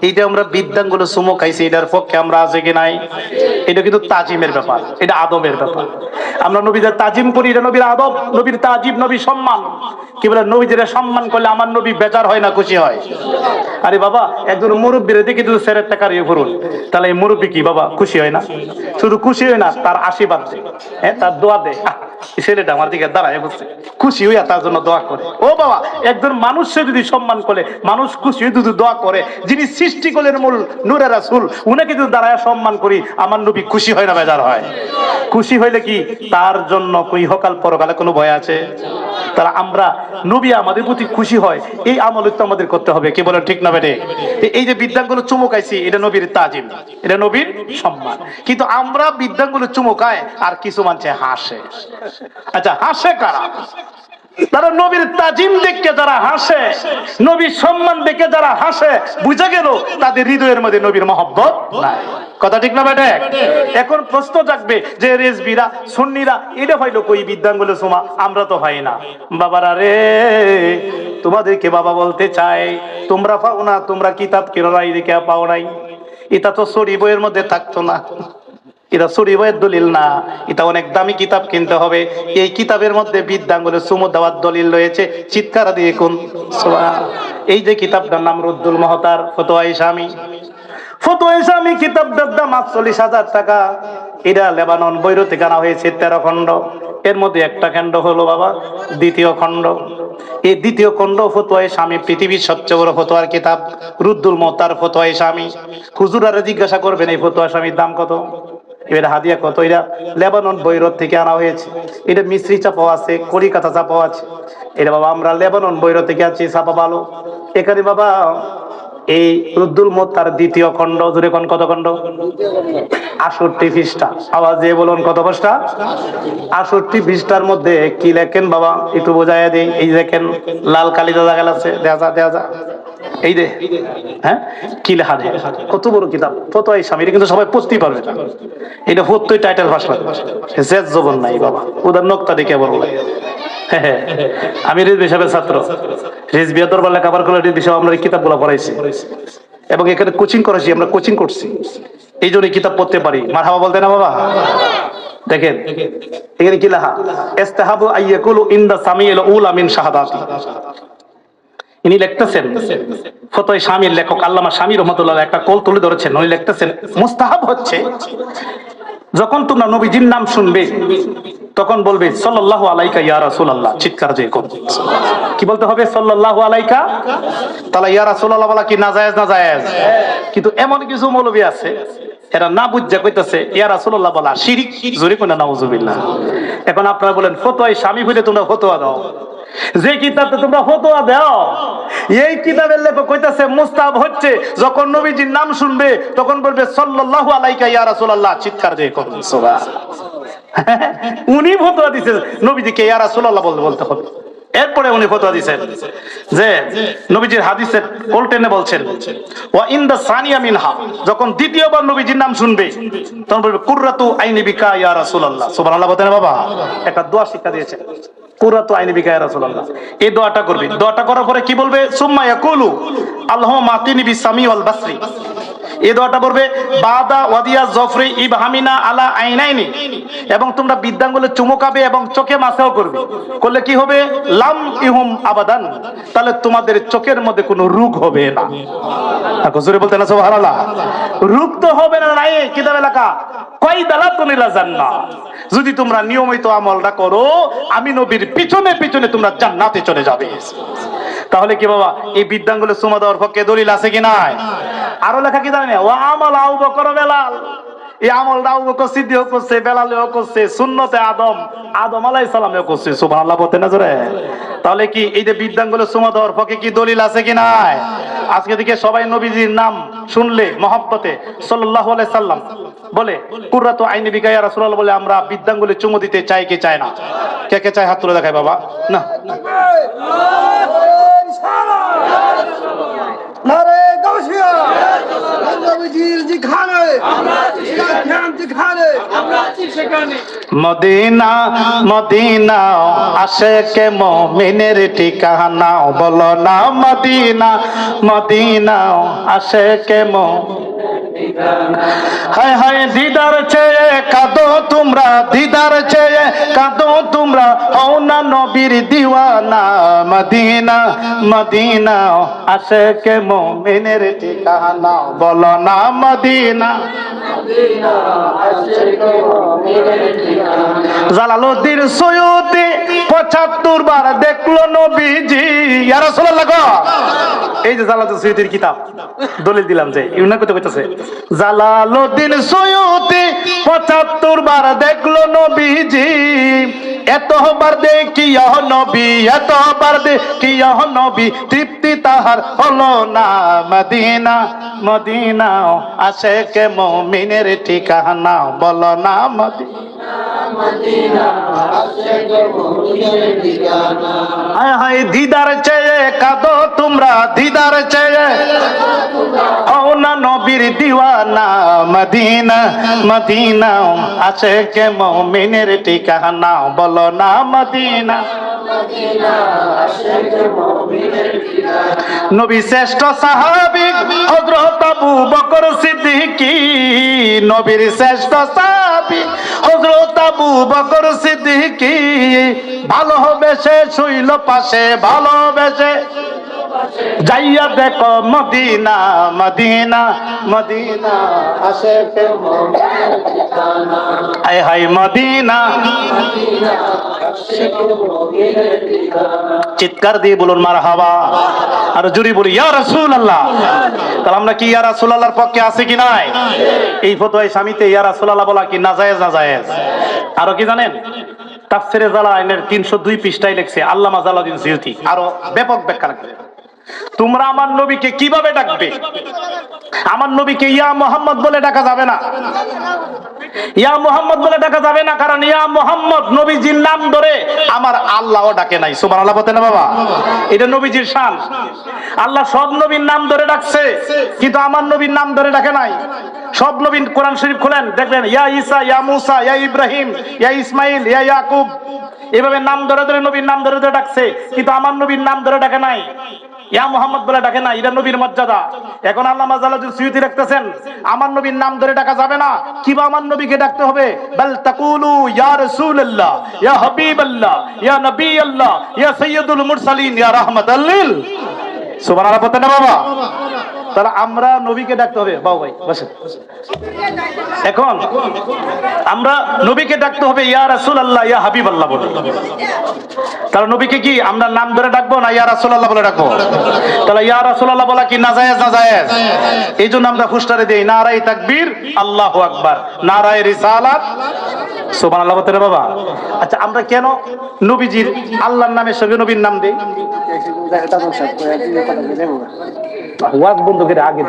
এইটা আমরা বিদ্যাঙ্গুলো চুমো খাইছি, এটার পক্ষে আমরা আছে কি নাই? এটা কিন্তু তাজিমের ব্যাপার, এটা আদবের ব্যাপার। আমরা নবীদের তাজিম করি, এটা নবীর আদব, নবীর তাজিম, নবীর সম্মান। কি বলে, নবীদের সম্মান করলে আমার নবী বেজার হয় না খুশি হয়? আরে বাবা, একজন মুরব্বীরে দেখে যদি সেরের টাকা ইয়ে করুন, তাহলে এই মুরব্বী কি বাবা খুশি হয় না? শুধু খুশি হয় না, তার আশীর্বাদ দেয়, হ্যাঁ, তার দোয়া দেয়। ছেলেটা আমার দিকে দাঁড়ায় বলছে, খুশি হইয়া তার জন্য দোয়া করে। ও বাবা, একজন মানুষকে যদি সম্মান করে, মানুষ খুশি হয়ে যদি দোয়া করে, যিনি সৃষ্টি করলেন মূল নূরে রাসূল, উনাকে যদি দাঁড়ায় সম্মান করি, আমার নবী খুশি হয় না বেজার হয়? খুশি হইলে কি তার জন্য কই হকাল পরকালে কোনো ভয় আছে? তারা আমরা নবী আমাদের প্রতি খুশি হয়, এই আমল তো আমাদের করতে হবে। কি বলেন, ঠিক না বেটে? এই যে বিদ্যাঙ্গুলো চুমুকাইছি, এটা নবীর তাজিম, এটা নবীর সম্মান। কিন্তু আমরা বিদ্যাঙ্গুলো চুমুকায় আর কিছু মানছে হাসে। আচ্ছা, হাসে কারা? তারা নবীর তাজিম দেখে যারা হাসে, নবীর সম্মান দেখে যারা হাসে, বুঝা গেল তাদের হৃদয়ের মধ্যে নবীর মহব্বত নাই। কথা ঠিক না বেটে? এখন প্রশ্ন জাগবে যে রেজবিরা, সুন্নিরা এটা হইলো কই বিদ্যাঙ্গুলো সুমা, আমরা তো হয় না। বাবারা রে, তোমাদেরকে বাবা বলতে চাই, তোমরা পাও না, তোমরা কিতাব কিরাই দেখে পাও নাই। এটা তো সরি বইয়ের মধ্যে থাকতো না, এটা সরি বইয়ের দলিল না, এটা অনেক দামি কিতাব কিনতে হবে। এই কিতাবের মধ্যে বিদ্যাঙ্গুলের চুমু দেওয়ার দলিল রয়েছে। চিৎকার দিয়ে কোন সুবহানাল্লাহ। এই যে কিতাবটার নাম রুদ্দুল মুহতার ফতোয়া ইসলামী। ফতোয়া ইসলামী কিতাবটার দাম ৪৮,০০০ টাকা। এটা লেবানন বৈরুত থেকে আনা হয়েছে, 13 খণ্ড। এর মধ্যে একটা খণ্ড হলো বাবা দ্বিতীয় খণ্ড। এই দ্বিতীয় খণ্ড ফতোয়া ইসলামী, পৃথিবীর সবচেয়ে বড় ফতোয়ার কিতাব রুদ্দুল মুহতার ফতোয়া ইসলামী। হুজুরারে জিজ্ঞাসা করবেন এই ফতোয়া ইসলামীর দাম কত, এবার হাদিয়া কত। এটা লেবানন বৈরুত থেকে আনা হয়েছে। এটা মিশ্রি চাপাও আছে, কলিকাতা চাপাও আছে। এটা বাবা আমরা লেবানন বৈরুত থেকে আনছি, চাপা ভালো। এখানে বাবা এই রুদ্দুল মুহতার দ্বিতীয় খণ্ড, জুড়ে কোন কত খণ্ড? ৬৮ পৃষ্ঠা। আওয়াজ দিয়ে বলুন কত পৃষ্ঠা? ৬৮ পৃষ্ঠার মধ্যে কি লেখেন বাবা একটু বোঝায় দেই। এই দেখেন লাল কালি দাদা গেল আছে, দেয়া যা এই দে, হ্যাঁ, কি লেখা দেয়, কত বড় কিতাব ফতোয়া ইসলামী। এটা কিন্তু সবাই পড়তেই পারবে না। এটা হত্যই টাইটেল ভাষা, জেদ জবর নাই বাবা, ওদের নক্তা দেখে বড় লাগে। আমি রিজভি সাহেবের ছাত্র, রিজভি দরবার লেখাপড়া করে রিজভি সাহেব আমরা এই কিতাবগুলো পড়াইছি এবং এখানে কোচিং করেছি, আমরা কোচিং করছি, এই জন্য কিতাব পড়তে পারি। মারহাবা বলতে না বাবা? দেখেন এখানে কি লেখা, ইস্তাহাবু আইয়াকুলু ইনদা সামিউল উলা মিন শাহাদাতি। ইনি লিখতেছেন, ফতোয়া শামীর লেখক আল্লামা শামী রহমাতুল্লাহ একটা কল তুলে ধরেছেন। উনি লিখতেছেন, মুস্তাহাব হচ্ছে যখন তোমরা নবীজির নাম শুনবে তখন বলবে সাল্লাল্লাহু আলাইকা ইয়া রাসূলুল্লাহ। চিৎকার দিয়ে কোন কি বলতে হবে? সাল্লাল্লাহু আলাইকা। তাহলে ইয়া রাসূলুল্লাহ বলা কি নাজায়েজ? না জায়েজ। কিন্তু এমন কিছু মৌলবী আছে এরা না বুঝা কইতাছে ইয়া রাসূলুল্লাহ বলা শিরক। জোরে কোন নাউজুবিল্লাহ। এখন আপনারা বলেন ফতোয়া শামী হইলে তোমরা ফতোয়া দাও, যে কিতাবটা তোমরা ফতোয়া দাও এই কিতাবের লেখক কইতাছে মুস্তাহাব হচ্ছে যখন নবীজির নাম শুনবে তখন বলবে সাল্লাল্লাহু আলাইকা ইয়া রাসূলুল্লাহ। চিৎকার দিয়ে কোন সুবহানাল্লাহ। উনি ফতোয়া দিয়েছে নবীজিকে ইয়া রাসূলুল্লাহ বলতে হবে। এরপরে উনি ফতোয়া দিয়েছেন যে নবীজির হাদিসের কোলটেনে বলছেন ওয়া ইনদা সানিয়া মিনহা, যখন দ্বিতীয়বার নবীজির নাম শুনবে তখন বলবে কুররাতু আইনি বিকা ইয়া রাসূলুল্লাহ। সুবহানাল্লাহ বলেন বাবা। একটা দোয়া শিক্ষা দিয়েছেন, কুররাতু আইনি বিকা ইয়া রাসূলুল্লাহ। এই দোয়াটা করবে। দোয়াটা করার পরে কি বলবে? সুম্মা ইয়াকুলু আল্লাহুম্মা আতিনি বিসামি ওয়াল বাসরি। এই দোয়াটা পড়বে বাদা ওয়াদিয়া জফরি ইবহামিনা আলা আইনাইনি। এবং তোমরা বিদ্যাঙ্গুলে চুমুকাবে এবং চোখে মাসাও করবে। করলে কি হবে? লাম ইহুম আবাদান, তাহলে তোমাদের চোখের মধ্যে কোনো রোগ হবে না। হুজুরে বলতেন না সুবহানাল্লাহ। রোগ তো হবে না, নাই কিতাবে লেখা কয়দালা তুমিলা জান্নাত। যদি তোমরা নিয়মিত আমলটা করো আমি নবীর পিছনে পিছনে তোমরা জান্নাতে চলে যাবে। তাহলে কি বাবা এই বিদ্যাঙ্গুলে চুমা দেওয়ার পক্ষে দলিল আছে কি নাই? আরো লেখা কি জানেন? ও আমল আবু বকর বেলাল। এই আমলটা আবু বকর সিদ্দিক করছে, বেলালও করছে, সুন্নতে আদম আলাইহিস সালামও করছে। সুবহানাল্লাহ বলতে না জোরে? তাহলে কি এই যে বিদ্যাঙ্গুলে চুমা দেওয়ার পক্ষে কি দলিল আছে কি নাই? আজকে থেকে সবাই নবীজির নাম শুনলে মহব্বতে সাল্লাল্লাহু আলাইহি সাল্লাম বলে কুররাতু আইনি বিকা ইয়া রাসূলুল্লাহ বলে আমরা বিদ্যাঙ্গুলে চুমু দিতে চাই কি চায় না? কে কে চায় হাত তুলে দেখায় বাবা। না নারে গাউসিয়া নবীজির জিখানে আমরা জিখানে আমরা মদিনা মদিনা আশেকে মুমিনের ঠিকানা, বলো না মদিনা মদিনা আশেকে হায় হায় দিদার চেয়ে কাঁদো তোমরা, দিদার চেয়ে কাঁদো তোমরা, হও না নবীর দিওয়ানা। মদিনা মদিনা আশেকে মুমিনের ঠিকানা, বলো না মদিনা। জালালউদ্দিন সৈয়দী ৭৫ বার দেখলো নবীজি। ইয়া রাসূলুল্লাহ গো, এই যে জালালউদ্দিন সৈয়দীর কিতাব দলিল দিলাম যে ইউনা কত কইতাছে। জালালউদ্দিন সৈয়দী ৭৫ বার দেখলো নবীজি, এতবার দেখিয়া নবী, এতবার দেখিয়া নবী, তৃপ্তি তাহার হলো না। মদিনা মদিনা আশেকে মুমিনের ঠিকানা, বলো না মদিনা। হায় হায় দিদার চেয়ে কাঁদো তোমরা, দিদার চেয়ে হও না নবীর দিওয়ানা। মদিনা মদিনা আশেকে মুমিনের ঠিকানা, বলো না মদিনা। নবী শ্রেষ্ঠ সাহাবী হযরত আবু বকর সিদ্দিকী, নবীর শ্রেষ্ঠ সাহাবী হযরত আবু বকর সিদ্দিকী, ভালোবেসে শুইল পাশে, ভালোবেসে যাইয়া দেখো মদিনা মদিনা মদিনা আশেকে মুমিনের ঠিকানা। আয় হায় মদিনা চিৎকার দিয়ে বলুন মারহাবা, আর জুরি বলি ইয়া রাসূলুল্লাহ। তাহলে আমরা কি ইয়া রাসূলুল্লাহর পক্ষে আছি কি নাই? এই ফতোয়ায় স্বামীতে ইয়া রাসূলুল্লাহ বলা কি নাজায়েজ? নাজায়েজ। আরো কি জানেন, তাফসিরে জালালাইনের ৩০২ পৃষ্ঠায় লিখছে আল্লামা জালালউদ্দিন সুয়ুতী, আরো ব্যাপক ব্যাখ্যা রাখছে। তোমরা আমার নবীকে কিভাবে ডাকবে? আমার নবীকে ইয়া মুহাম্মদ বলে ডাকা যাবে না, ইয়া মুহাম্মদ বলে ডাকা যাবে না, কারণ ইয়া মুহাম্মদ নবীজির নাম ধরে আমার আল্লাহও ডাকে নাই। সুবহানাল্লাহ বলতে না বাবা, এটা নবীজির শান। আল্লাহ সব নবীর নাম ধরে ডাকছে, কিন্তু আমার নবীর নাম ধরে ডাকে নাই। সব নবী কোরআন শরীফ খোলেন, দেখবেন ইয়া ঈসা, ইয়া মুসা, ইয়া ইব্রাহিম, ইয়া ইসমাইল, ইয়া ইয়াকুব, এভাবে নাম ধরে ধরে নবীর নাম ধরে ধরে ডাকছে, কিন্তু আমার নবীর নাম ধরে ডাকে নাই, ইয়া মুহাম্মদ বলে ডাকে না। এটা নবীর মর্যাদা। এখন আল্লামা জালালউদ্দিন সুয়ুতী রাখতেছেন আমার নবীর নাম ধরে ডাকা যাবে না, কিবা আমার নবীকে ডাকতে হবে। বাল তাকুলু ইয়া রাসূলুল্লাহ, ইয়া হাবিবাল্লাহ, ইয়া নবিয়াল্লাহ, ইয়া সাইয়্যিদুল মুরসালিন, ইয়া রাহমাতাল লিল। সুবহানাল্লাহ বলতে না বাবা। তাহলে আমরা নবীকে ডাকতে হবে। বাবু ভাই বসেন। এখন আমরা নবীকে ডাকতে হবে ইয়া রাসূলুল্লাহ, ইয়া হাবিবাল্লাহ বলে। তাহলে নবীকে কি আমরা নাম ধরে ডাকবো না ইয়া রাসূলুল্লাহ বলে ডাকবো? তাহলে ইয়া রাসূলুল্লাহ বলা কি নাজায়েজ? নাজায়েজ। এই জন্য আমরা ফুস্টারে দেই নারায়ে তাকবীর, আল্লাহু আকবার, নারায়ে রিসালাত, সুবহানাল্লাহ বলতে বাবা। আচ্ছা, আমরা কেন নবীজির আল্লাহর নামের সঙ্গে নবীর নাম দেই? ওয়াজ বন্ধ করে আগে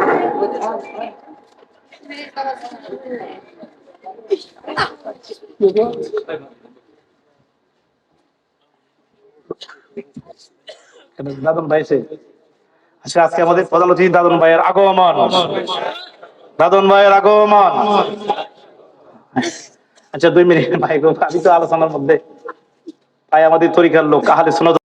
দাদন ভাই এসে। আচ্ছা, আজকে আমাদের প্রধান অতিথি দাদন ভাইয়ের আগমন, দাদন ভাইয়ের আগমন। আচ্ছা 2 মিনিট ভাই, আমি তো আলোচনার মধ্যে ভাই আমাদের তরিকার লোক আহলে সুন্নাত